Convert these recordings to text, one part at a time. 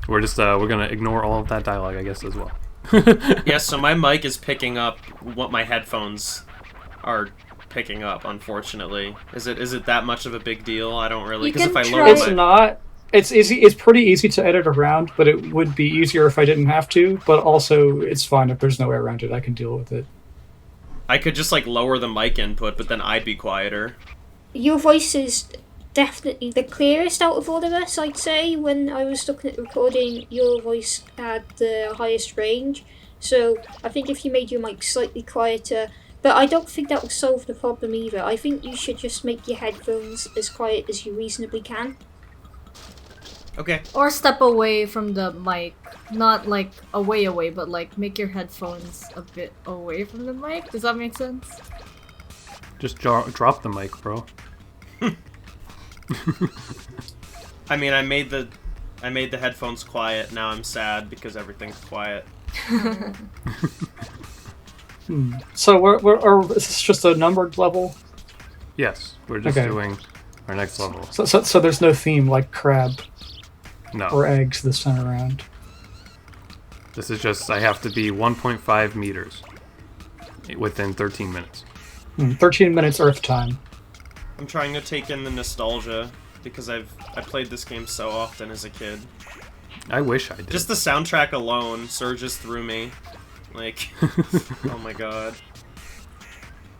We're just we're gonna ignore all of that dialogue, I guess, as well. Yeah, so my mic is picking up what my headphones are picking up, unfortunately. Is it that much of a big deal? I don't really, because if I lower It's not. It's easy. It's pretty easy to edit around, but it would be easier if I didn't have to. But also, it's fine if there's no way around it. I can deal with it. I could just like lower the mic input, but then I'd be quieter. Your voice is definitely the clearest out of all of us, I'd say. When I was looking at the recording, your voice had the highest range. So I think if you made your mic slightly quieter, but I don't think that would solve the problem either. I think you should just make your headphones as quiet as you reasonably can. Okay. Or step away from the mic. Not like away, but like make your headphones a bit away from the mic. Does that make sense? Just drop the mic, bro. I mean, I made the headphones quiet. Now I'm sad because everything's quiet. So is this just a numbered level? Yes, we're just doing our next level. So there's no theme like crab No. or eggs this time around. This is just, I have to be 1.5 meters within 13 minutes. 13 minutes Earth time. I'm trying to take in the nostalgia because I played this game so often as a kid. I wish I did. Just the soundtrack alone surges through me. Like, oh my god.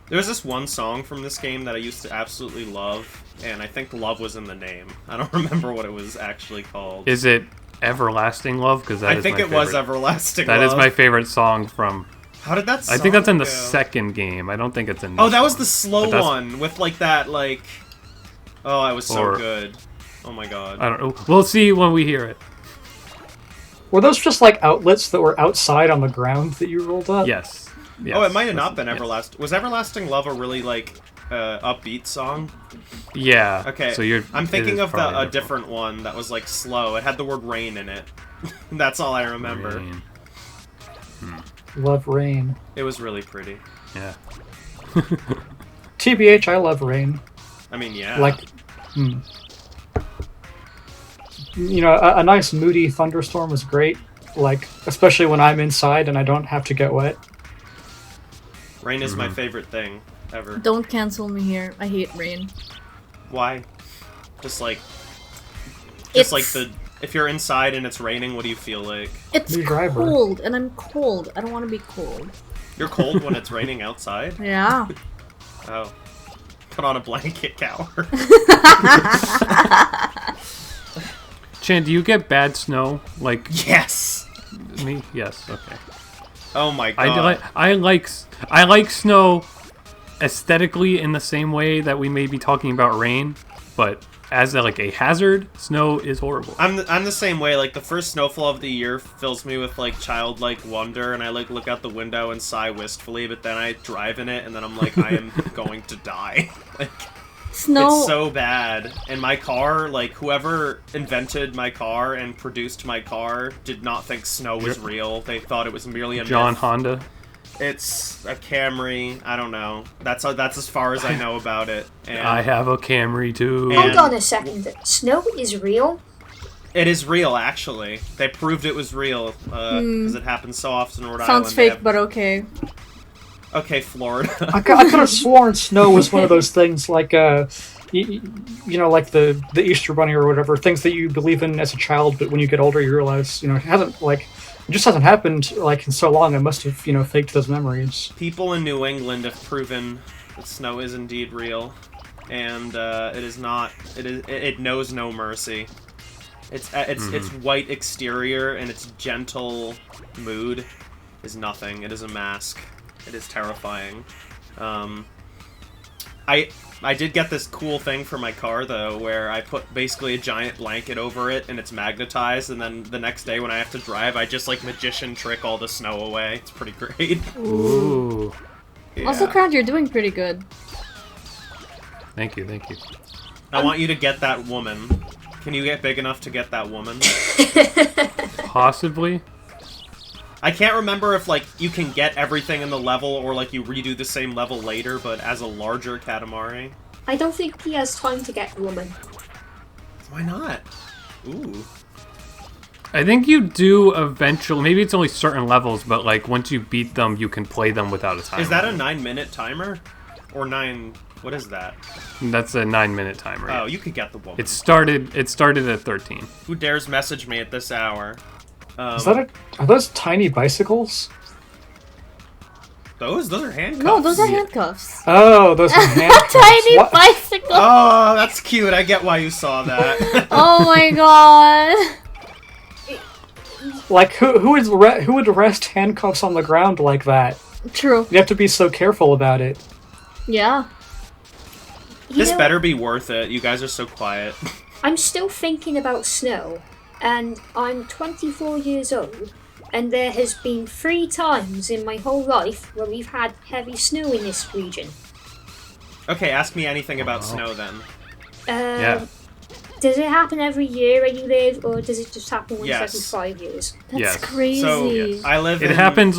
There was this one song from this game that I used to absolutely love, and I think Love was in the name. I don't remember what it was actually called. Is it Everlasting Love? Because I think it was Everlasting Love. Love. That is my favorite song from... How did that song I think that's in the go? second game. I don't think it's in Oh, this that was one. the slow one with like that, like... Oh, it was so Or- good. Oh my god. I don't know. We'll see when we hear it. Were those just like outlets that were outside on the ground that you rolled up? Yes. Oh, it might have not been Everlasting. Was Everlasting Love a really, like, upbeat song? Yeah. Okay, So you're. I'm thinking of probably a different one that was, like, slow. It had the word rain in it. That's all I remember. Rain. Love rain. It was really pretty. Yeah. TBH, I love rain. I mean, yeah. Like, you know, a nice moody thunderstorm is great. Like, especially when I'm inside and I don't have to get wet. Rain is my favorite thing ever. Don't cancel me here. I hate rain. Why? Just like It's the... If you're inside and it's raining, what do you feel like? It's New driver. cold, and I'm cold. I don't want to be cold. You're cold when it's raining outside? Yeah. Oh. Put on a blanket, coward. Chan, do you get bad snow? Like Yes! me? Yes. Okay. Oh my god. I like snow aesthetically in the same way that we may be talking about rain, but as a hazard, snow is horrible. I'm the same way. Like, the first snowfall of the year fills me with, like, childlike wonder, and I, like, look out the window and sigh wistfully, but then I drive in it, and then I'm like, I am going to die. Like, Snow. it's so bad. And my car, like, whoever invented my car and produced my car did not think snow was real. They thought it was merely a John myth. Honda. It's a Camry. I don't know. That's as far as I know about it. And I have a Camry too. And- Hold on a second. Snow is real? it is real, actually. They proved it was real, because it happens so often in Rhode Island. Sounds They fake, but okay. Okay, Florida. I could have sworn snow was one of those things like, you know, like the Easter Bunny or whatever, things that you believe in as a child, but when you get older you realize, you know, it just hasn't happened, like, in so long. I must have, you know, faked those memories. People in New England have proven that snow is indeed real, and it is not. It knows no mercy. Its white exterior and its gentle mood is nothing. It is a mask. It is terrifying. I did get this cool thing for my car, though, where I put basically a giant blanket over it, and it's magnetized, and then the next day when I have to drive, I just, like, magician trick all the snow away. It's pretty great. Ooh. Yeah. Also, Crown, you're doing pretty good. Thank you. I want you to get that woman. Can you get big enough to get that woman? Possibly. I can't remember if, like, you can get everything in the level or, like, you redo the same level later, but as a larger Katamari. I don't think he has time to get a woman. Why not? Ooh. I think you do eventually. Maybe it's only certain levels, but like once you beat them, you can play them without a timer. Is that a 9-minute timer? Or 9... What is that? That's a 9-minute timer. Oh, you could get the woman. It started at 13. Who dares message me at this hour? Is that are those tiny bicycles? Those are handcuffs. No, those are handcuffs. Oh, those are handcuffs. Tiny What? bicycle. Oh, that's cute. I get why you saw that. Oh my god. Like, who would rest handcuffs on the ground like that? True. You have to be so careful about it. Yeah. This better be worth it. You guys are so quiet. I'm still thinking about snow, and I'm 24 years old, and there has been 3 times in my whole life where we've had heavy snow in this region. Okay, ask me anything about snow then. Yeah. Does it happen every year where you live, or does it just happen once Yes. every 5 years? That's Yes. crazy. So I live. It in... happens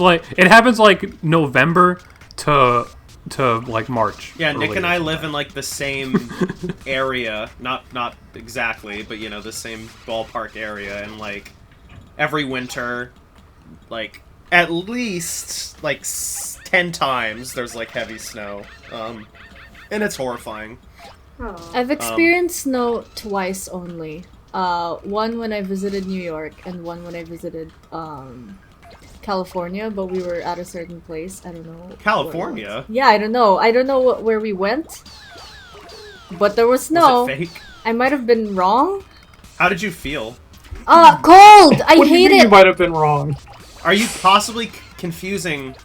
like November to like March. Yeah, Nick earlier and I than live that. in like the same area, not exactly, but you know, the same ballpark area, and like every winter, like at least like 10 times there's like heavy snow, and it's horrifying. Aw. I've experienced snow twice only. One when I visited New York, and one when I visited California, but we were at a certain place. I don't know. where it California? was. Yeah, I don't know. I don't know where we went. But there was snow. Was it fake? I might have been wrong. How did you feel? Cold! I What do you hate mean it! you might have been wrong? Are you possibly confusing?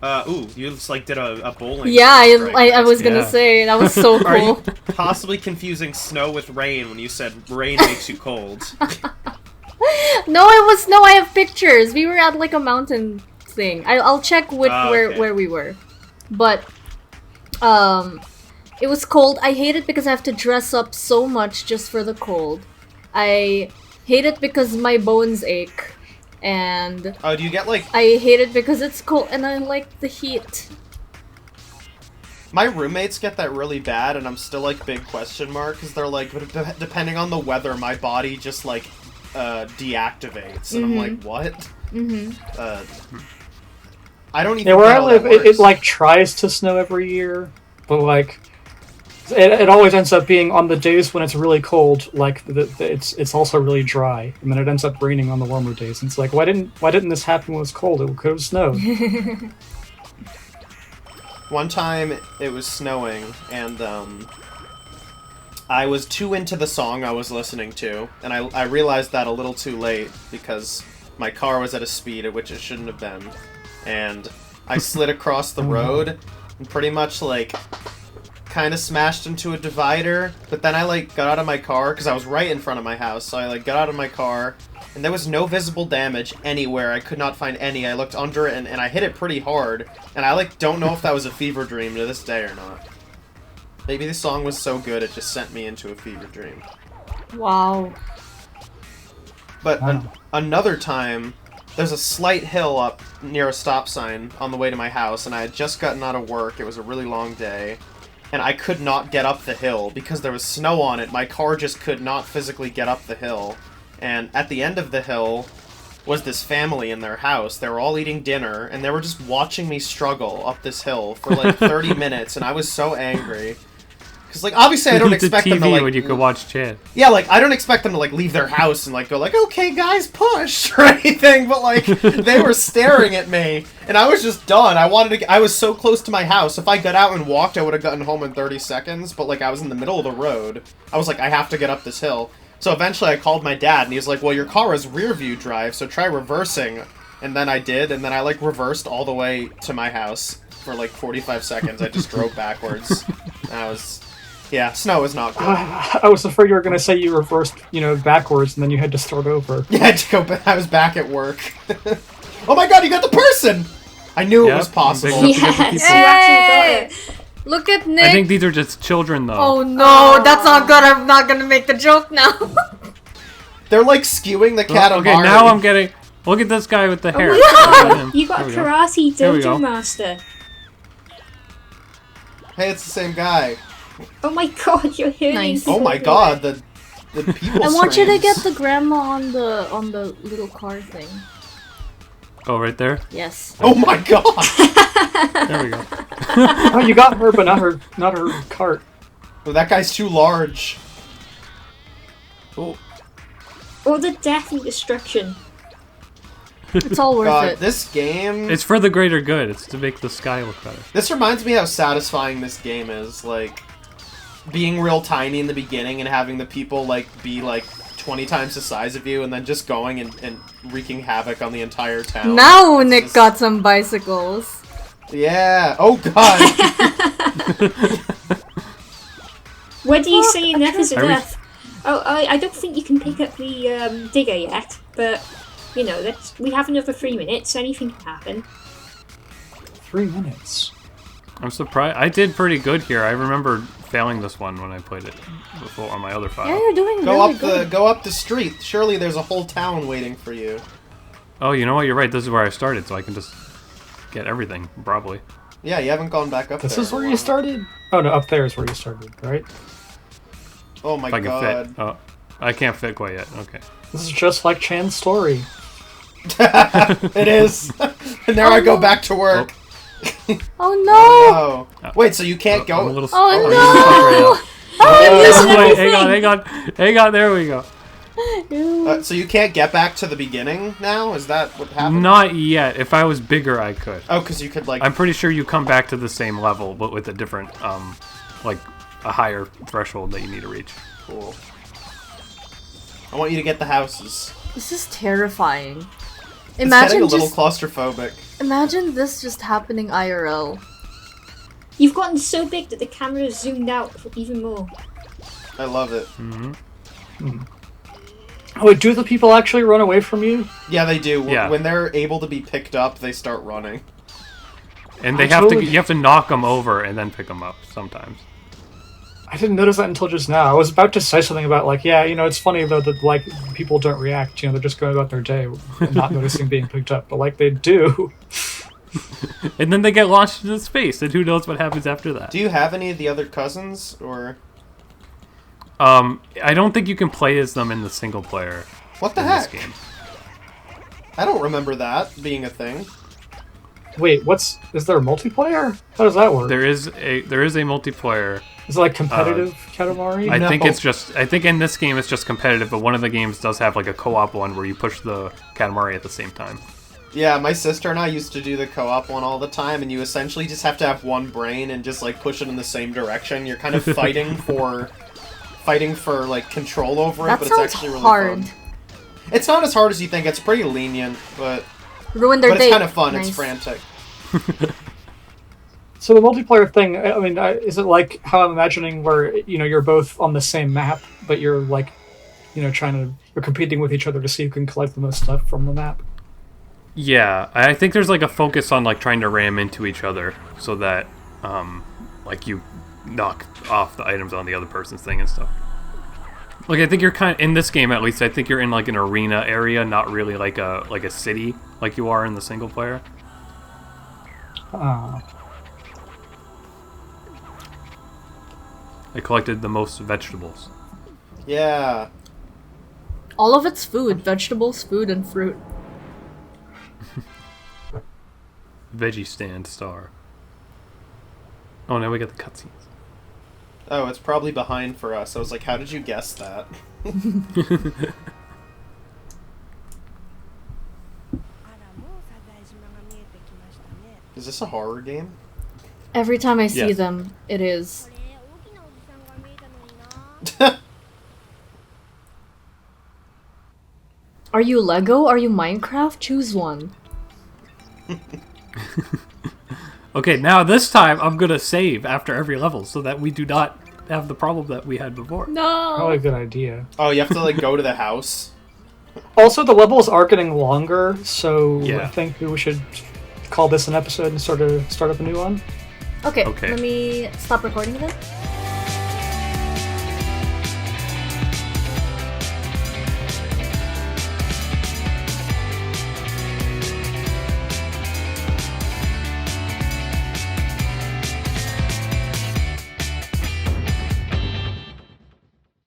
Ooh, you just like did a bowling. Yeah, strike. I was gonna Yeah. say, that was so Are you cool. possibly confusing snow with rain when you said rain makes you cold? No, it was snow. I have pictures. We were at like a mountain thing. I'll check Okay. where we were. But, it was cold. I hate it because I have to dress up so much just for the cold. I hate it because my bones ache. And Oh, do you get like... I hate it because it's cold and I like the heat. My roommates get that really bad, and I'm still like big question mark, because they're like, depending on the weather, my body just like deactivates, and I'm like, what? I don't even. Yeah, where get I how live, that it works. like tries to snow every year, but like it always ends up being on the days when it's really cold. Like it's also really dry, and then it ends up raining on the warmer days. And it's like, why didn't this happen when it was cold? It could have snowed. One time it was snowing, and I was too into the song I was listening to, and I realized that a little too late because my car was at a speed at which it shouldn't have been, and I slid across the road and pretty much like kind of smashed into a divider, but then I like got out of my car because I was right in front of my house, so I like got out of my car and there was no visible damage anywhere. I could not find any. I looked under it and I hit it pretty hard, and I like don't know if that was a fever dream to this day or not. Maybe the song was so good it just sent me into a fever dream. Wow. But Wow. another time, there's a slight hill up near a stop sign on the way to my house, and I had just gotten out of work. It was a really long day, and I could not get up the hill because there was snow on it. My car just could not physically get up the hill. And at the end of the hill was this family in their house. They were all eating dinner, and they were just watching me struggle up this hill for like 30 minutes, and I was so angry. Because, like, obviously I don't It's a expect them to, TV like... when you could watch Chad. Yeah, like, I don't expect them to, like, leave their house and, like, go, like, okay, guys, push, or anything, but, like, they were staring at me, and I was just done. I was so close to my house. If I got out and walked, I would have gotten home in 30 seconds, but, like, I was in the middle of the road. I was like, I have to get up this hill. So eventually I called my dad, and he was like, well, your car is rear view drive, so try reversing. And then I did, and then I, like, reversed all the way to my house for, like, 45 seconds. I just drove backwards. And I was... Yeah, snow is not good. I was afraid you were going to say you reversed, backwards, and then you had to start over. Yeah, I had to go back. I was back at work. Oh my god, you got the person! I knew it was possible. Yep. Yes, you Hey! actually got it. Look at Nick. I think these are just children, though. Oh no, that's not good. I'm not gonna make the joke now. They're like skewing the Well, Katamari. okay, now I'm getting... Look at this guy with the hair. Oh, Look at him. you got There we go. karate There we go. dojo master. Hey, it's the same guy. Oh my god, you're hearing Nice. Oh my everywhere. god, the people. I want you to screams. get the grandma on the little car thing. Oh, right there. Yes. Oh my god! There we go. Oh, you got her, but not her cart. Oh, that guy's too large. Oh, Or the death and destruction. It's all worth God, it. this game. it's for the greater good. It's to make the sky look better. This reminds me how satisfying this game is. Like, being real tiny in the beginning and having the people like be like 20 times the size of you, and then just going and wreaking havoc on the entire town. Now It's Nick just- got some bicycles. Yeah. Oh god. Where do you say enough is Are we- enough? Oh, I don't think you can pick up the digger yet, but you know, we have another 3 minutes. Anything can happen. 3 minutes. I'm surprised. I did pretty good here. I remember failing this one when I played it before on my other file. Yeah, you're doing Go really up good. go up the street. Surely there's a whole town waiting for you. Oh, you know what? You're right. This is where I started, so I can just get everything, probably. Yeah, you haven't gone back up This there. is in a where you while. started? Oh no, up there is where you started, right? Oh my If I can god. fit. Oh, I can't fit quite yet. Okay. This is just like Chan's story. It is. And now I go back to work. Oh no! Oh. Wait, so you can't I'm a go? little Oh I'm a no! little stuck right now. losing Wait, everything. hang on, there we go. So you can't get back to the beginning now? Is that what happened? Not yet. If I was bigger, I could. Oh, because you could like. I'm pretty sure you come back to the same level, but with a different, like, a higher threshold that you need to reach. Cool. I want you to get the houses. This is terrifying. It's getting Imagine a little just claustrophobic. imagine this just happening IRL. You've gotten so big that the camera zoomed out even more. I love it. Oh, wait, do the people actually run away from you? Yeah, they do. Yeah. When they're able to be picked up, they start running. And they I have totally- to, you have to knock them over and then pick them up sometimes. I didn't notice that until just now. I was about to say something about, like, yeah, you know, it's funny, though, that, like, people don't react. You know, they're just going about their day and not noticing being picked up. But, like, they do. And then they get launched into space, and who knows what happens after that. Do you have any of the other cousins, or I don't think you can play as them in the single player what the in this heck? game. I don't remember that being a thing. Wait, is there a multiplayer? How does that work? There is a multiplayer. Is it, like, competitive Katamari? I No. think it's just. I think in this game it's just competitive, but one of the games does have like a co-op one where you push the Katamari at the same time. Yeah, my sister and I used to do the co-op one all the time, and you essentially just have to have one brain and just like push it in the same direction. You're kind of fighting for like control over it, That but sounds it's actually really hard. fun. It's not as hard as you think. It's pretty lenient, but Ruin their it's day. kind of fun. Nice. It's frantic. So the multiplayer thing, I mean, is it like how I'm imagining where, you know, you're both on the same map, but you're, like, you know, you're competing with each other to see who can collect the most stuff from the map? Yeah, I think there's like a focus on like trying to ram into each other so that like you knock off the items on the other person's thing and stuff. Like I think you're kind of in this game at least. I think you're in like an arena area, not really like a city like you are in the single player. I collected the most vegetables. Yeah. All of it's food, vegetables, food, and fruit. Veggie stand star. Oh, now we got the cutscenes. Oh, it's probably behind for us. I was like, how did you guess that? Is this a horror game? Every time I see Yes. them, it is. Are you Lego? Are you Minecraft? Choose one. Okay, now this time I'm gonna save after every level so that we do not have the problem that we had before. Probably a No. good idea. Oh, you have to like go to the house. Also, the levels are getting longer, so Yeah. I think we should call this an episode and start up a new one. Okay, Okay. let me stop recording then.